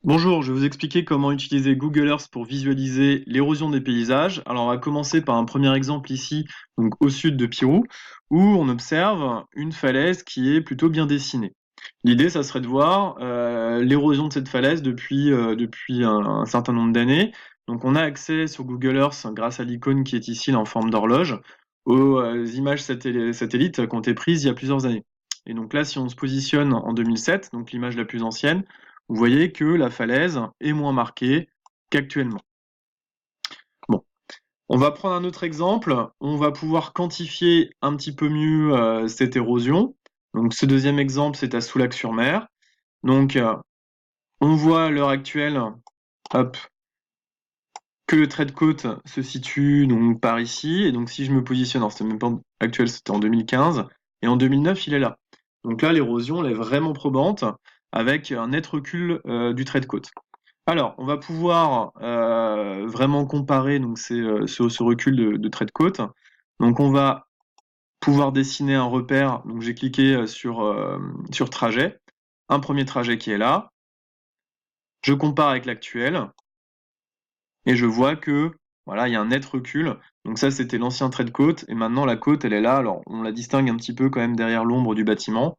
Bonjour, je vais vous expliquer comment utiliser Google Earth pour visualiser l'érosion des paysages. Alors, on va commencer par un premier exemple ici, donc au sud de Pirou, où on observe une falaise qui est plutôt bien dessinée. L'idée, ça serait de voir l'érosion de cette falaise depuis un certain nombre d'années. Donc, on a accès sur Google Earth, grâce à l'icône qui est ici là, en forme d'horloge, aux images satellites qui ont été prises il y a plusieurs années. Et donc là, si on se positionne en 2007, donc l'image la plus ancienne, vous voyez que la falaise est moins marquée qu'actuellement. Bon, on va prendre un autre exemple. On va pouvoir quantifier un petit peu mieux cette érosion. Donc, ce deuxième exemple, c'est à Soulac-sur-Mer. Donc, on voit à l'heure actuelle, hop, que le trait de côte se situe donc par ici. Et donc, si je me positionne, alors c'était même pas actuel, c'était en 2015. Et en 2009, il est là. Donc là, l'érosion, elle est vraiment probante avec un net recul du trait de côte. Alors, on va pouvoir vraiment comparer donc, ce recul de trait de côte. Donc, on va pouvoir dessiner un repère. Donc, j'ai cliqué sur trajet. Un premier trajet qui est là. Je compare avec l'actuel et je vois que voilà, il y a un net recul. Donc ça, c'était l'ancien trait de côte et maintenant la côte, elle est là. Alors, on la distingue un petit peu quand même derrière l'ombre du bâtiment.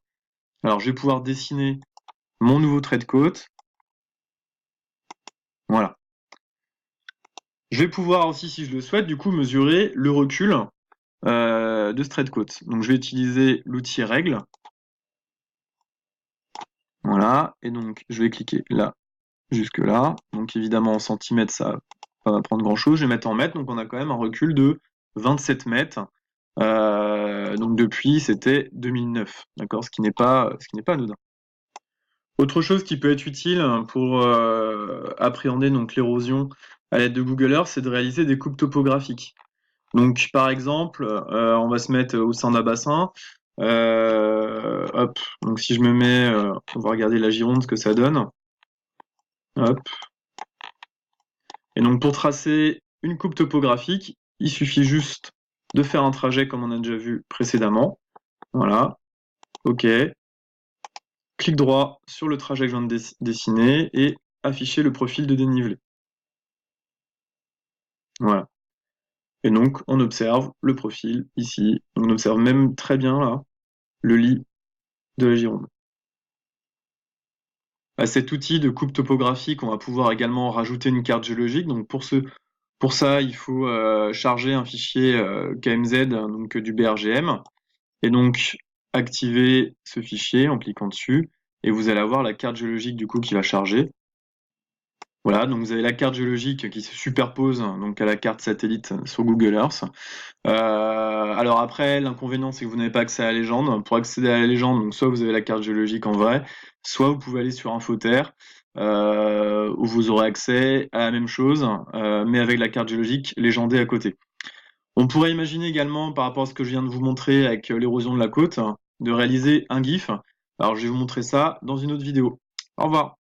Alors, je vais pouvoir dessiner mon nouveau trait de côte. Voilà. Je vais pouvoir aussi, si je le souhaite, du coup, mesurer le recul de ce trait de côte. Donc je vais utiliser l'outil règle. Voilà, et donc je vais cliquer là, jusque là. Donc évidemment en centimètres, ça va pas prendre grand chose. Je vais mettre en mètres, donc on a quand même un recul de 27 mètres. Donc depuis, c'était 2009, d'accord, ce qui n'est pas anodin. Autre chose qui peut être utile pour appréhender donc l'érosion à l'aide de Google Earth, c'est de réaliser des coupes topographiques. Donc, par exemple, on va se mettre au sein d'un bassin. Hop. Donc, si je me mets, on va regarder la Gironde, ce que ça donne. Hop. Et donc, pour tracer une coupe topographique, il suffit juste de faire un trajet comme on a déjà vu précédemment. Voilà. OK. Clic droit sur le trajet que je viens de dessiner et afficher le profil de dénivelé. Voilà. Et donc, on observe le profil ici. On observe même très bien là le lit de la Gironde. À cet outil de coupe topographique, on va pouvoir également rajouter une carte géologique. Donc pour ça, il faut charger un fichier KMZ, donc du BRGM, et donc activer ce fichier en cliquant dessus, et vous allez avoir la carte géologique du coup qui va charger. Voilà, donc vous avez la carte géologique qui se superpose donc à la carte satellite sur Google Earth. Alors après, l'inconvénient, c'est que vous n'avez pas accès à la légende. Pour accéder à la légende, donc soit vous avez la carte géologique en vrai, soit vous pouvez aller sur Infoterre, où vous aurez accès à la même chose, mais avec la carte géologique légendée à côté. On pourrait imaginer également, par rapport à ce que je viens de vous montrer avec l'érosion de la côte, de réaliser un GIF. Alors je vais vous montrer ça dans une autre vidéo. Au revoir.